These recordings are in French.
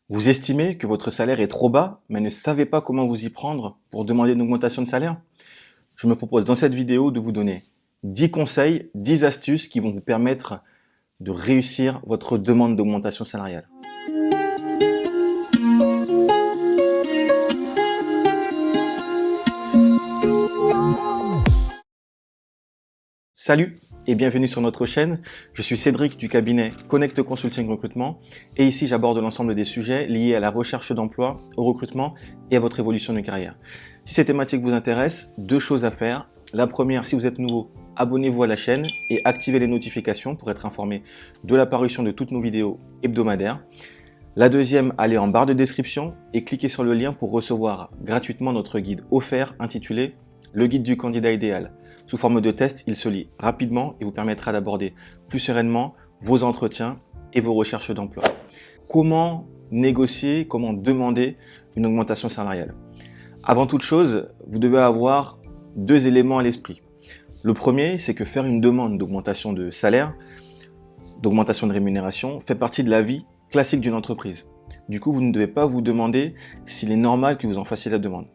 Vous estimez que votre salaire est trop bas, mais ne savez pas comment vous y prendre pour demander une augmentation de salaire? Je me propose dans cette vidéo de vous donner 10 conseils, 10 astuces qui vont vous permettre de réussir votre demande d'augmentation salariale. Salut et bienvenue sur notre chaîne. Je suis Cédric du cabinet Connect Consulting Recrutement et ici j'aborde l'ensemble des sujets liés à la recherche d'emploi, au recrutement et à votre évolution de carrière. Si ces thématiques vous intéressent, deux choses à faire. La première, si vous êtes nouveau, abonnez-vous à la chaîne et activez les notifications pour être informé de l'apparition de toutes nos vidéos hebdomadaires. La deuxième, allez en barre de description et cliquez sur le lien pour recevoir gratuitement notre guide offert intitulé « Le guide du candidat idéal ». Sous forme de test, il se lit rapidement et vous permettra d'aborder plus sereinement vos entretiens et vos recherches d'emploi. Comment négocier, comment demander une augmentation salariale? Avant toute chose, vous devez avoir deux éléments à l'esprit. Le premier, c'est que faire une demande d'augmentation de salaire, d'augmentation de rémunération, fait partie de la vie classique d'une entreprise. Du coup, vous ne devez pas vous demander s'il est normal que vous en fassiez la demande.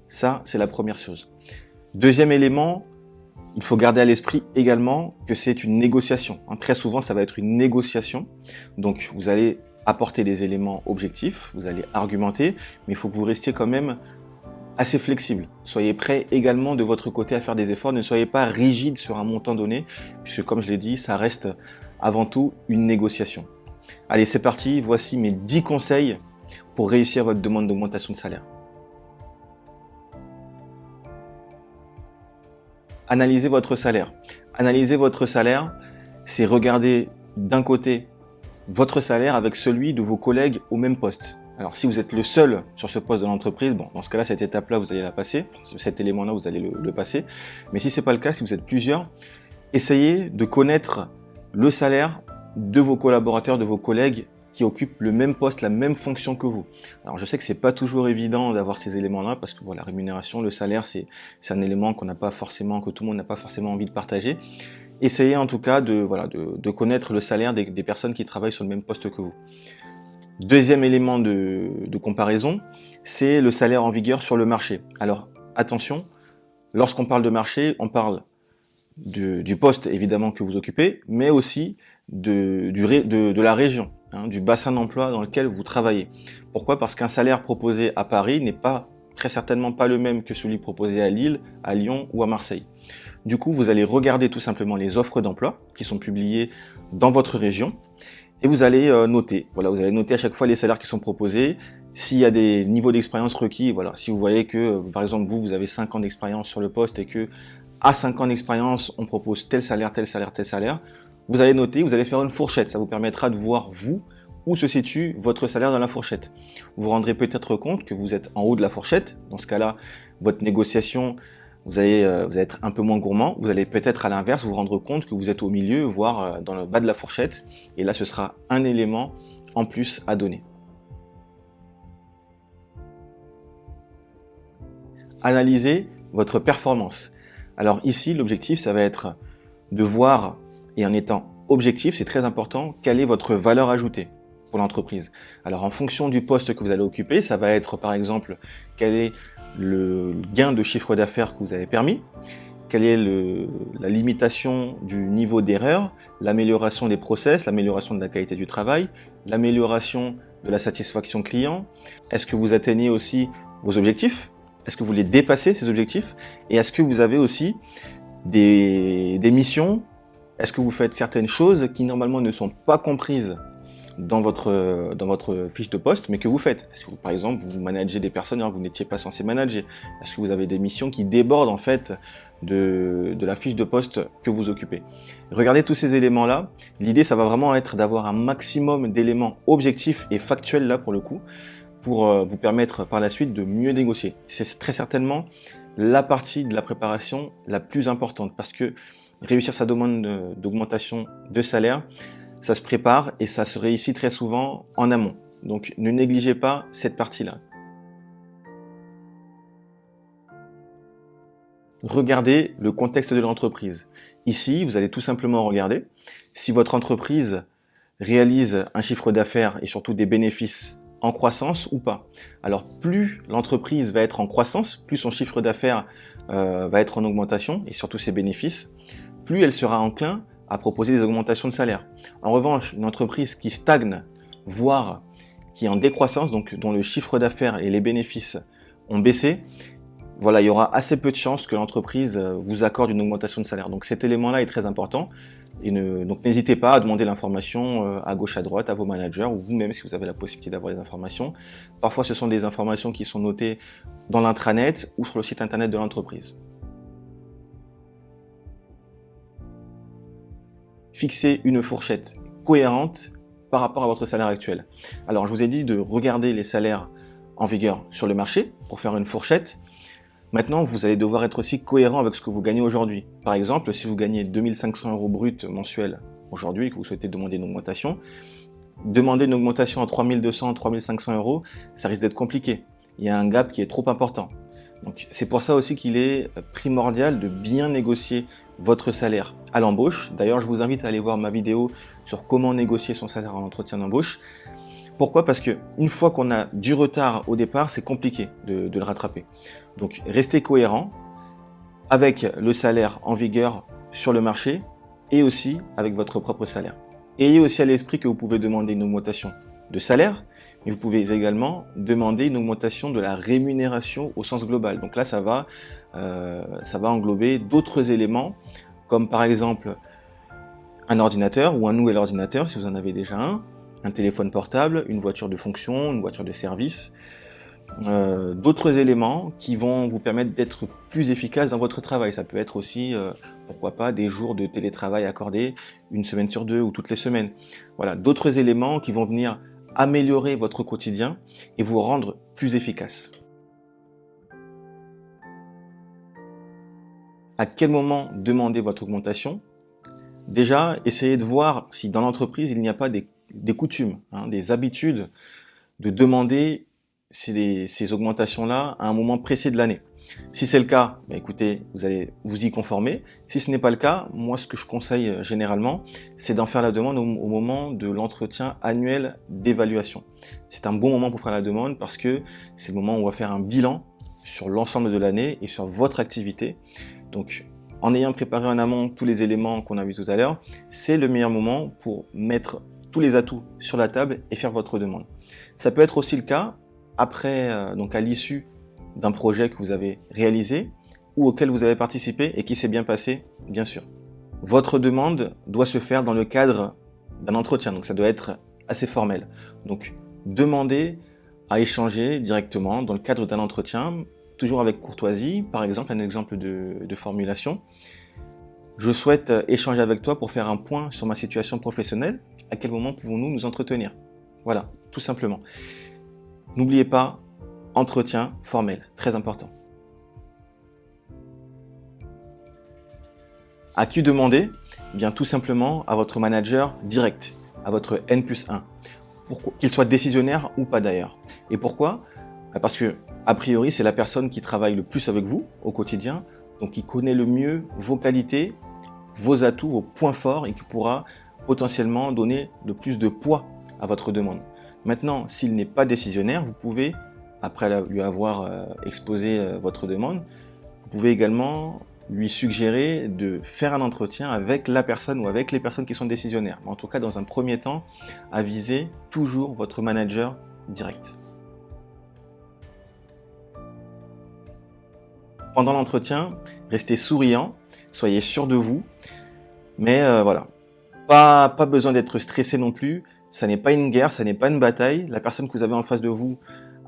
Ça, c'est la première chose. Deuxième élément, il faut garder à l'esprit également que c'est une négociation. Très souvent, ça va être une négociation. Donc, vous allez apporter des éléments objectifs, vous allez argumenter, mais il faut que vous restiez quand même assez flexible. Soyez prêt également de votre côté à faire des efforts. Ne soyez pas rigide sur un montant donné, puisque comme je l'ai dit, ça reste avant tout une négociation. Allez, c'est parti. Voici mes 10 conseils pour réussir votre demande d'augmentation de salaire. Analysez votre salaire. Analyser votre salaire, c'est regarder d'un côté votre salaire avec celui de vos collègues au même poste. Alors, si vous êtes le seul sur ce poste de l'entreprise, bon, dans ce cas-là, cette étape-là, vous allez la passer. Cet élément-là, vous allez le passer. Mais si c'est pas le cas, si vous êtes plusieurs, essayez de connaître le salaire de vos collaborateurs, de vos collègues qui occupent le même poste, la même fonction que vous. Alors je sais que c'est pas toujours évident d'avoir ces éléments-là parce que voilà, la rémunération, le salaire, c'est un élément qu'on n'a pas forcément, que tout le monde n'a pas forcément envie de partager. Essayez en tout cas de connaître le salaire des personnes qui travaillent sur le même poste que vous. Deuxième élément de comparaison, c'est le salaire en vigueur sur le marché. Alors attention, lorsqu'on parle de marché, on parle du poste évidemment que vous occupez, mais aussi de la région, du bassin d'emploi dans lequel vous travaillez. Pourquoi? Parce qu'un salaire proposé à Paris n'est pas très certainement pas le même que celui proposé à Lille, à Lyon ou à Marseille. Du coup, vous allez regarder tout simplement les offres d'emploi qui sont publiées dans votre région et vous allez noter. Voilà, vous allez noter à chaque fois les salaires qui sont proposés. S'il y a des niveaux d'expérience requis, voilà, si vous voyez que par exemple vous avez 5 ans d'expérience sur le poste et que à 5 ans d'expérience, on propose tel salaire, tel salaire, tel salaire. Vous allez noter, vous allez faire une fourchette. Ça vous permettra de voir, vous, où se situe votre salaire dans la fourchette. Vous vous rendrez peut-être compte que vous êtes en haut de la fourchette. Dans ce cas-là, votre négociation, vous allez être un peu moins gourmand. Vous allez peut-être à l'inverse vous rendre compte que vous êtes au milieu, voire dans le bas de la fourchette. Et là, ce sera un élément en plus à donner. Analysez votre performance. Alors ici, l'objectif, ça va être de voir, et en étant objectif, c'est très important, quelle est votre valeur ajoutée pour l'entreprise. Alors en fonction du poste que vous allez occuper, ça va être par exemple, quel est le gain de chiffre d'affaires que vous avez permis, quelle est la limitation du niveau d'erreur, l'amélioration des process, l'amélioration de la qualité du travail, l'amélioration de la satisfaction client. Est-ce que vous atteignez aussi vos objectifs? Est-ce que vous les dépassez, ces objectifs? Et est-ce que vous avez aussi des missions? Est-ce que vous faites certaines choses qui normalement ne sont pas comprises dans votre fiche de poste, mais que vous faites? Est-ce que vous, par exemple, vous managez des personnes alors que vous n'étiez pas censé manager? Est-ce que vous avez des missions qui débordent en fait de la fiche de poste que vous occupez? Regardez tous ces éléments-là. L'idée, ça va vraiment être d'avoir un maximum d'éléments objectifs et factuels là pour le coup, pour vous permettre par la suite de mieux négocier. C'est très certainement la partie de la préparation la plus importante parce que réussir sa demande d'augmentation de salaire, ça se prépare et ça se réussit très souvent en amont. Donc ne négligez pas cette partie-là. Regardez le contexte de l'entreprise. Ici, vous allez tout simplement regarder si votre entreprise réalise un chiffre d'affaires et surtout des bénéfices en croissance ou pas. Alors plus l'entreprise va être en croissance, plus son chiffre d'affaires va être en augmentation et surtout ses bénéfices, plus elle sera enclin à proposer des augmentations de salaire. En revanche, une entreprise qui stagne, voire qui est en décroissance, donc dont le chiffre d'affaires et les bénéfices ont baissé, voilà, il y aura assez peu de chances que l'entreprise vous accorde une augmentation de salaire. Donc cet élément-là est très important. Et donc n'hésitez pas à demander l'information à gauche, à droite, à vos managers, ou vous-même si vous avez la possibilité d'avoir des informations. Parfois, ce sont des informations qui sont notées dans l'intranet ou sur le site internet de l'entreprise. Fixez une fourchette cohérente par rapport à votre salaire actuel. Alors, je vous ai dit de regarder les salaires en vigueur sur le marché pour faire une fourchette. Maintenant, vous allez devoir être aussi cohérent avec ce que vous gagnez aujourd'hui. Par exemple, si vous gagnez 2500 € brut mensuels aujourd'hui et que vous souhaitez demander une augmentation, demander une augmentation à 3200, 3500 €, ça risque d'être compliqué. Il y a un gap qui est trop important. Donc, c'est pour ça aussi qu'il est primordial de bien négocier votre salaire à l'embauche. D'ailleurs, je vous invite à aller voir ma vidéo sur comment négocier son salaire en entretien d'embauche. Pourquoi ? Parce que une fois qu'on a du retard au départ, c'est compliqué de le rattraper. Donc, restez cohérent avec le salaire en vigueur sur le marché et aussi avec votre propre salaire. Ayez aussi à l'esprit que vous pouvez demander une augmentation de salaire, mais vous pouvez également demander une augmentation de la rémunération au sens global. Donc là, ça va englober d'autres éléments, comme par exemple un ordinateur ou un nouvel ordinateur, si vous en avez déjà un téléphone portable, une voiture de fonction, une voiture de service, d'autres éléments qui vont vous permettre d'être plus efficace dans votre travail. Ça peut être aussi, pourquoi pas, des jours de télétravail accordés une semaine sur deux ou toutes les semaines. Voilà, d'autres éléments qui vont venir améliorer votre quotidien et vous rendre plus efficace. À quel moment demander votre augmentation ? Déjà, essayez de voir si dans l'entreprise, il n'y a pas des coutumes, des habitudes de demander ces augmentations-là à un moment précis de l'année. Si c'est le cas, écoutez, vous allez vous y conformer. Si ce n'est pas le cas, moi ce que je conseille généralement, c'est d'en faire la demande au moment de l'entretien annuel d'évaluation. C'est un bon moment pour faire la demande parce que c'est le moment où on va faire un bilan sur l'ensemble de l'année et sur votre activité. Donc, en ayant préparé en amont tous les éléments qu'on a vus tout à l'heure, c'est le meilleur moment pour mettre tous les atouts sur la table et faire votre demande. Ça peut être aussi le cas après, donc à l'issue d'un projet que vous avez réalisé ou auquel vous avez participé et qui s'est bien passé, bien sûr. Votre demande doit se faire dans le cadre d'un entretien, donc ça doit être assez formel. Donc, demandez à échanger directement dans le cadre d'un entretien, toujours avec courtoisie. Par exemple, un exemple de formulation. Je souhaite échanger avec toi pour faire un point sur ma situation professionnelle. À quel moment pouvons-nous nous entretenir ? Voilà, tout simplement. N'oubliez pas, entretien formel, très important. À qui demander ? Bien, tout simplement à votre manager direct, à votre N+1, qu'il soit décisionnaire ou pas d'ailleurs. Et pourquoi ? Parce que, a priori, c'est la personne qui travaille le plus avec vous au quotidien, donc qui connaît le mieux vos qualités, vos atouts, vos points forts et qui pourra potentiellement donner le plus de poids à votre demande. Maintenant, s'il n'est pas décisionnaire, vous pouvez, après lui avoir exposé votre demande, vous pouvez également lui suggérer de faire un entretien avec la personne ou avec les personnes qui sont décisionnaires. Mais en tout cas, dans un premier temps, avisez toujours votre manager direct. Pendant l'entretien, restez souriant, soyez sûr de vous, mais voilà, pas besoin d'être stressé non plus, ça n'est pas une guerre, ça n'est pas une bataille, la personne que vous avez en face de vous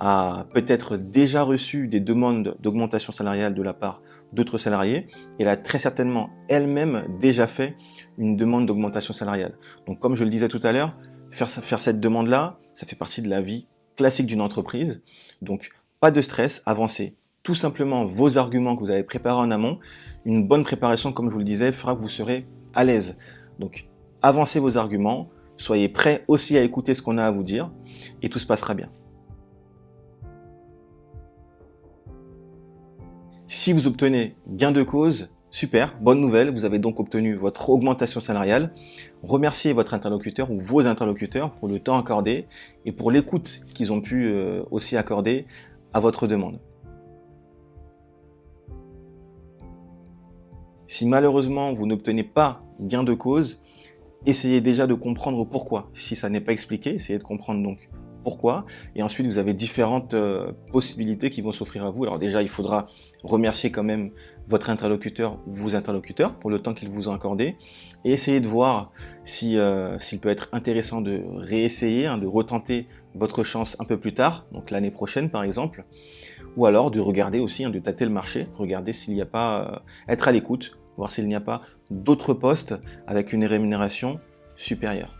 a peut-être déjà reçu des demandes d'augmentation salariale de la part d'autres salariés, et elle a très certainement elle-même déjà fait une demande d'augmentation salariale. Donc comme je le disais tout à l'heure, faire cette demande-là, ça fait partie de la vie classique d'une entreprise, donc pas de stress, avancez tout simplement vos arguments que vous avez préparés en amont. Une bonne préparation, comme je vous le disais, fera que vous serez à l'aise. Donc, avancez vos arguments, soyez prêts aussi à écouter ce qu'on a à vous dire, et tout se passera bien. Si vous obtenez gain de cause, Super, bonne nouvelle, vous avez donc obtenu votre augmentation salariale. Remerciez votre interlocuteur ou vos interlocuteurs pour le temps accordé et pour l'écoute qu'ils ont pu aussi accorder à votre demande. Si malheureusement vous n'obtenez pas gain de cause, essayez déjà de comprendre pourquoi. Si ça n'est pas expliqué, essayez de comprendre donc pourquoi. Et ensuite, vous avez différentes possibilités qui vont s'offrir à vous. Alors déjà, il faudra remercier quand même votre interlocuteur ou vos interlocuteurs pour le temps qu'ils vous ont accordé. Et essayer de voir s'il peut être intéressant de réessayer, de retenter votre chance un peu plus tard, donc l'année prochaine par exemple. Ou alors de regarder aussi, de tâter le marché, regarder s'il n'y a pas, être à l'écoute, voir s'il n'y a pas d'autres postes avec une rémunération supérieure.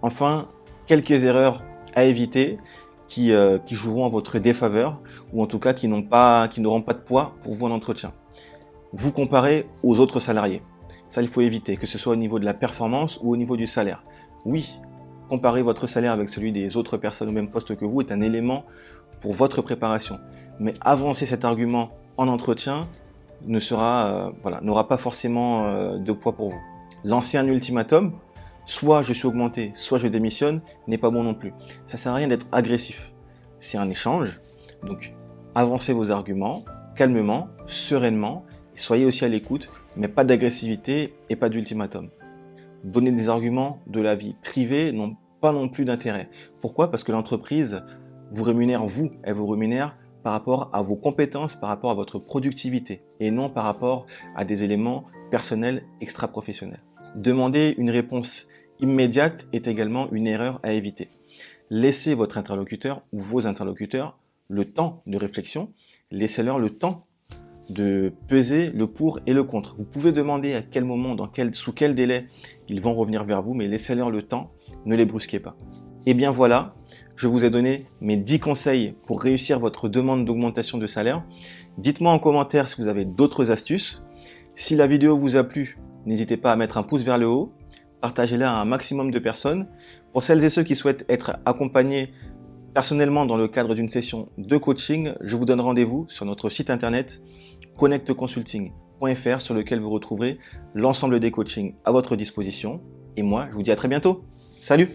Enfin, quelques erreurs à éviter qui joueront en votre défaveur ou en tout cas qui n'auront pas de poids pour vous en entretien. Vous comparez aux autres salariés. Ça, il faut éviter, que ce soit au niveau de la performance ou au niveau du salaire. Oui, comparer votre salaire avec celui des autres personnes au même poste que vous est un élément pour votre préparation. Mais avancer cet argument en entretien n'aura pas forcément de poids pour vous. Lancer un ultimatum, soit je suis augmenté, soit je démissionne, n'est pas bon non plus. Ça sert à rien d'être agressif. C'est un échange, donc avancez vos arguments calmement, sereinement, et soyez aussi à l'écoute, mais pas d'agressivité et pas d'ultimatum. Donner des arguments de la vie privée n'ont pas non plus d'intérêt. Pourquoi? Parce que l'entreprise vous rémunère vous, elle vous rémunère par rapport à vos compétences, par rapport à votre productivité, et non par rapport à des éléments personnels extra-professionnels. Demander une réponse immédiate est également une erreur à éviter. Laissez votre interlocuteur ou vos interlocuteurs le temps de réflexion, laissez-leur le temps de peser le pour et le contre. Vous pouvez demander à quel moment, sous quel délai ils vont revenir vers vous, mais laissez-leur le temps, ne les brusquez pas. Et bien voilà, je vous ai donné mes 10 conseils pour réussir votre demande d'augmentation de salaire. Dites-moi en commentaire si vous avez d'autres astuces. Si la vidéo vous a plu, n'hésitez pas à mettre un pouce vers le haut, partagez-la à un maximum de personnes. Pour celles et ceux qui souhaitent être accompagnés personnellement dans le cadre d'une session de coaching, je vous donne rendez-vous sur notre site internet connectconsulting.fr sur lequel vous retrouverez l'ensemble des coachings à votre disposition. Et moi, je vous dis à très bientôt. Salut!